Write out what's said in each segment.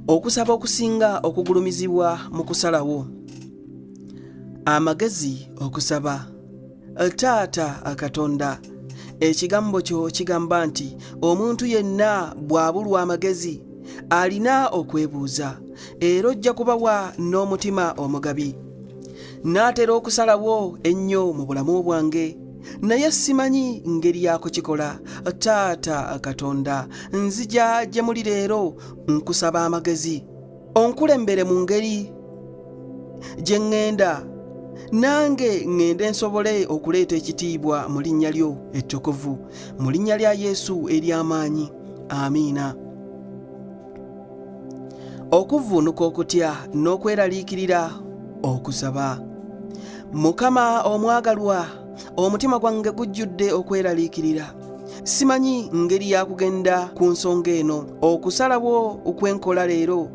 Okusaba okusinga okugulumizibwa mu kusalawo. Amagezi okusaba. Taata Katonda, ekigambo kyo kigamba nti omuntu yenna bw'abulwa amagezi alina okwebuuza, era ojja kubawa n'omutima omugabi. Naatera okusalawo ennyo mu bulamu bwange, naye simanyi ngeri yakukikola. Taata Katonda, nzija gye muli leero nkusaba amagezi. Onkulembere mu ngeri gye ŋŋenda, nange ŋŋende nsobole okuleeta ekitiibwa mu linnya lyo ettukuvu, mu linnya lya Yesu ery'amaanyi. Amiina. Okuvvuunuka okutya n'okweraliikirira okusaba. Mukama omwagalwa, omutima gwange gujjudde okweraliikirira. Simanyi ngeri yakugenda ku nsonga eno. Okusalawo okwenkola leero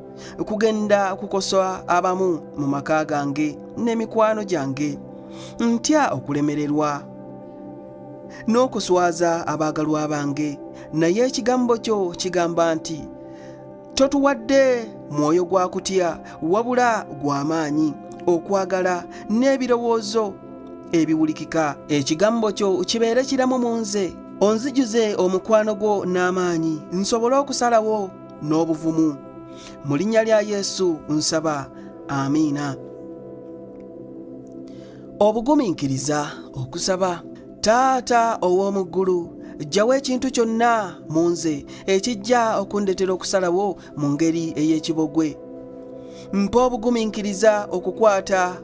kugenda kukosa abamu mu maka gange n'emikwano gyange. Ntya okulemererwa n'okuswaza abaagalwa bange, naye ekigambo kyo kigamba nti totuwadde mwoyo gwa kutya, wabula gw'amaanyi, okwagala n'ebirowoozo ebiwulikika. Ekigambo kyo kibeere kiramu mu nze, onzijuze omukwano gwo n'amaanyi, nsobole okusalawo n'obuvumu. Mu linnya lya Yesu nsaba. Amiina. Obugumiikiriza okusaba. Taata ow'omu ggulu, ggyawo ekintu kyonna mu nze ekijja okundetera okusalawo mu ngeri ey'ekibogwe. Mpa obugumiikiriza okukwata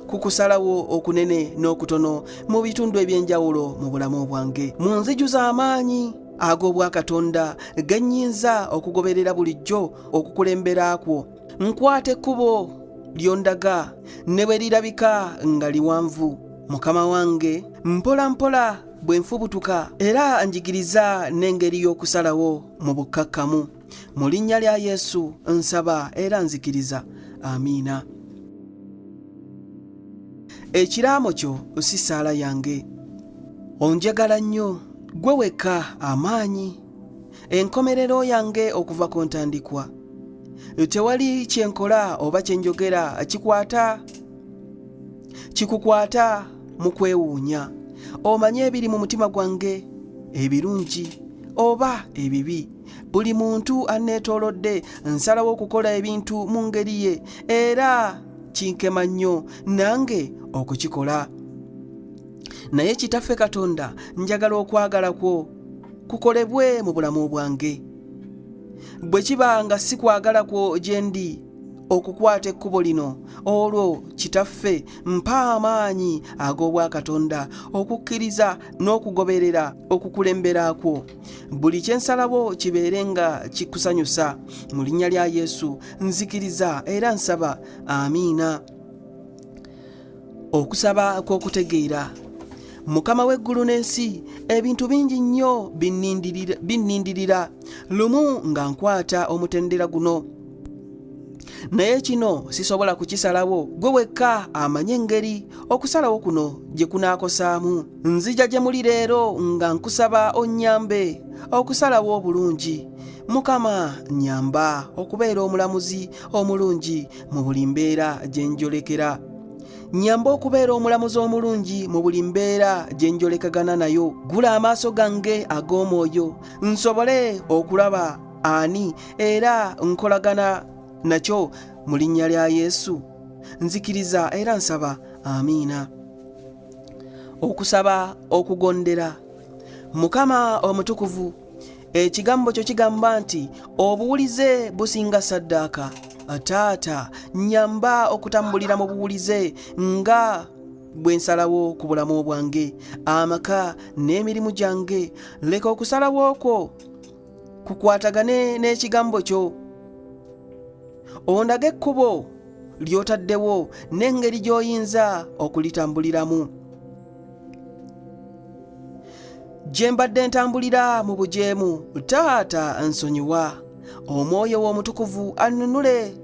ku kusalawo okunene n'okutono mu bitundu eby'enjawulo mu bulamu bwange. Munzijuza amaanyi ag'obwakatonda ge nnyinza okugoberera bulijjo okukulembera kwo. Nkwata ekkubo ly'ondaga ne bwe lirabika nga liwanvu. Mukama wange, mpola mpola bwe nfubutuka, era njigiriza n'engeri y'okusalawo mu bukkakkamu. Mu linnya lya Yesu nsaba era nzikiriza. Amiina. Ekiraamo kyo si ssaala yange. Onjagala nnyo, gwe wekka amaanyi, enkomerero yange okuva ku ntandikwa. Tewali kyenkola oba kyenjogera kikukwata mu kwewuunya. Omanyi ebiri mu mutima gwange, ebirungi oba ebibi. Buli muntu anneetoolodde nsalawo okukola ebintu mu ngeri ye, era kinkema nnyo nange okukikola. Naye Kitaffe Katonda, njagala okwagala kwo kukolebwe mu bulamu bwange. Bwe kiba nga si kwagala kwo gye ndi okukwata ekkubo lino, olwo Kitaffe mpa amaanyi ag'obwakatonda okukkiriza n'okugoberera okukulembera kwo. Buli kye nsalawo kibeere nga kikusanyusa. Mu linnya lya Yesu nzikiriza era nsaba. Amiina. Okusaba kw'okutegeera. Mukama w'eggulu n'ensi, ebintu bingi nnyo binnindirira, lumu nga nkwata omutendera guno, naye kino sisobola kukisalawo. Gwe wekka amanyi engeri okusalawo kuno gye kunaakosaamu. Nzija gye muli leero nga nkusaba onnyambe okusalawo obulungi. Mukama, nnyamba okubeera omulamuzi omulungi mu buli mbeera gye njolekera. Nnyamba okubeera omulamuzi omulungi mu buli mbeera gye njolekagana nayo. Gula amaaso gange ag'omwoyo nsobole okulaba ani era nkolagana nakyo mu linnya lya Yesu nzikiriza era nsaba. Amiina. Okusaba okugondera. Mukama omutukuvu, ekigambo kyo kigamba nti obuwulize businga ssaddaaka. Taata, nnyamba okutambulira mu buwulize nga bwe nsalawo ku bulamu bwange, amaka n'emirimu gyange. Leka okusalawo okwo kukwatagane n'ekigambo kyo. Ondage ekkubo ly'otaddewo n'engeri gy'oyinza okulitambuliramu. Gye mbadde ntambulira mu bujeemu, Taata nsonyiwa. Omwoyo w'omutukuvu annunule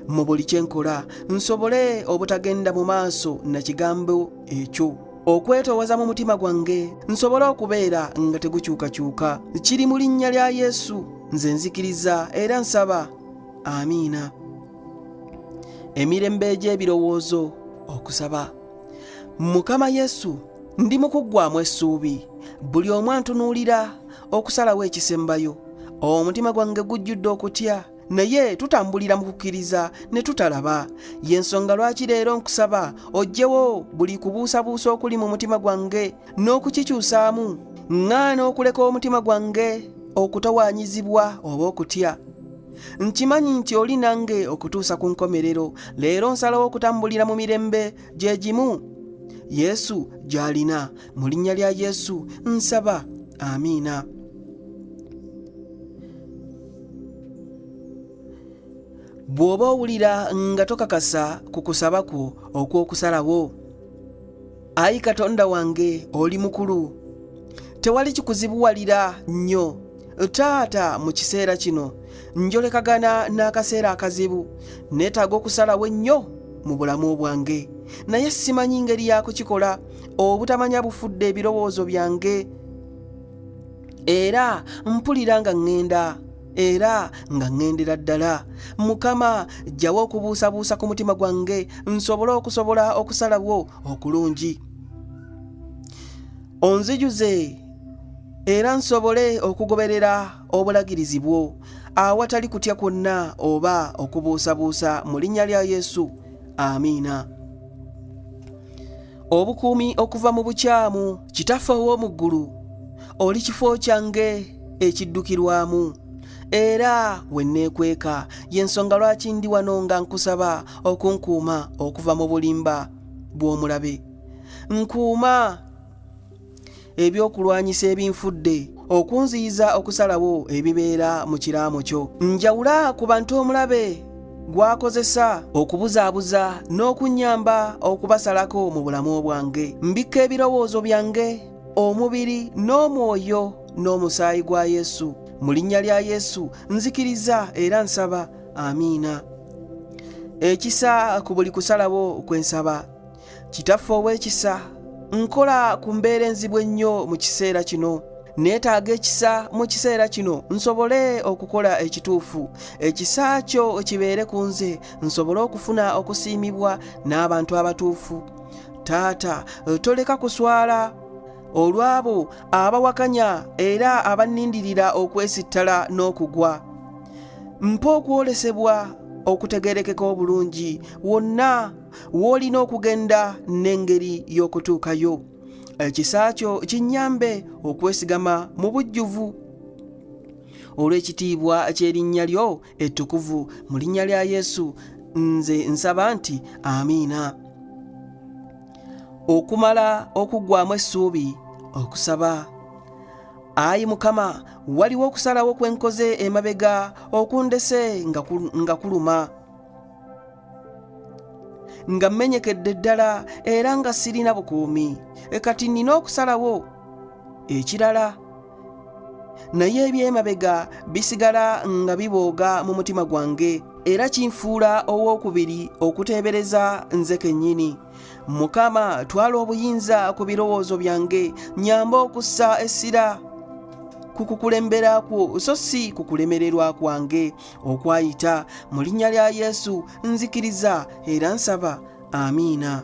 mu buli kye nkola, nsobole obutagenda mu maaso na kigambo ekyo. Okwetoowaza mu mutima gwange nsobole okubeera nga tegukyukakyuka. Kiri mu linnya lya Yesu nze nzikiriza era nsaba. amiina. Emirembe egy'ebirowoozo okusaba. Mukama Yesu, ndi mu kuggwaamu essuubi. Buli omu antunuulira okusalawo ekisembayo. Omutima gwange gujjudde okutya, naye tutambulira mu kukkiriza ne tutalaba. Y'ensonga lwaki leero nkusaba oggyewo buli kubuusabuusa okuli mu mutima gwange n'okukikyusaamu. Ŋŋaana okuleka omutima gwange okutawaanyizibwa oba okutya. Nkimanyi nti oli nange okutuusa ku nkomerero. Leero nsalawo okutambulira mu mirembe gye gimu Yesu gy'alina. Mu linnya lya Yesu nsaba, amiina. Bw'oba owulira nga tokakasa ku kusaba kwo okw'okusalawo, ayi Katonda wange oli mukulu, tewali kikuzibuwalira nnyo. Taata, mu kiseera kino njolekagana n'akaseera akazibu, neetaaga okusalawo ennyo mu bulamu bwange, naye simanyi ngeri yakukikola. Obutamanya bufudde ebirowoozo byange, era mpulira nga ŋŋenda era nga ŋŋendera ddala. Mukama, jjawo okubuusabuusa ku mutima gwange nsobole okusalawo okulungi. Onzijuze era nsobole okugoberera obulagirizi bwo awatali kutya kwonna oba okubuusabuusa, mu linnya lya Yesu, amiina. Obukuumi okuva mu bukyamu. Kitaffe ow'omu ggulu, oli kifo kyange ekiddukirwamu era we nneekweka. Y'ensonga lwaki ndi wano nga nkusaba okunkuuma okuva mu bulimba bw'omulabe. Nkuuma ebyokulwanyisa ebinfudde, okunziyiza okusalawo ebibeera mu kiraamo kyo. Njawula ku bantu omulabe gwakozesa okubuzaabuza n'okunnyamba okubasalako mu bulamu bwange. Mbikka ebirowoozo byange, omubiri n'omwoyo n'omusaayi gwa Yesu. Mu linnya lya Yesu nzikiriza era nsaba, amiina. Ekisa ku buli kusalawo kwensaba. Kitaffe ow'ekisa, nkola ku mbeera enzibu ennyo mu kiseera kino. Neetaaga ekisa mu kiseera kino nsobole okukola ekituufu. Ekisa kyo kibeere ku nze, nsobole okufuna okusiimibwa n'abantu abatuufu. Taata, toleka kuswala olw'abo abawakanya era abannindirira okwesittala n'okugwa. Mpa okwolesebwa okutegeerekeka obulungi wonna w'olina okugenda n'engeri y'okutuukayo. Ekisa kyo kinnyambe okwesigama mu bujjuvu olw'ekitiibwa ky'erinnya lyo ettukuvu. Mu linnya lya Yesu nze nsaba nti, amiina. Okumala okuggwaamu essuubi okusaba. Ayi Mukama, waliwo okusalawo kwe nkoze emabega okundese nga kuluma, nga mmenyekedde ddala era nga sirina bukuumi. Kati nnina okusalawo ekirala, naye eby'emabega bisigala nga bibooga mu mutima gwange, era kinfuula ow'okubiri okuteebereza nze kennyini. Mukama, twala obuyinza ku birowoozo byange, nyamba okussa essira ku kukulembera kwo so si ku kulemererwa kwange okwayita. Mu linnya lya Yesu nzikiriza era nsaba, amiina.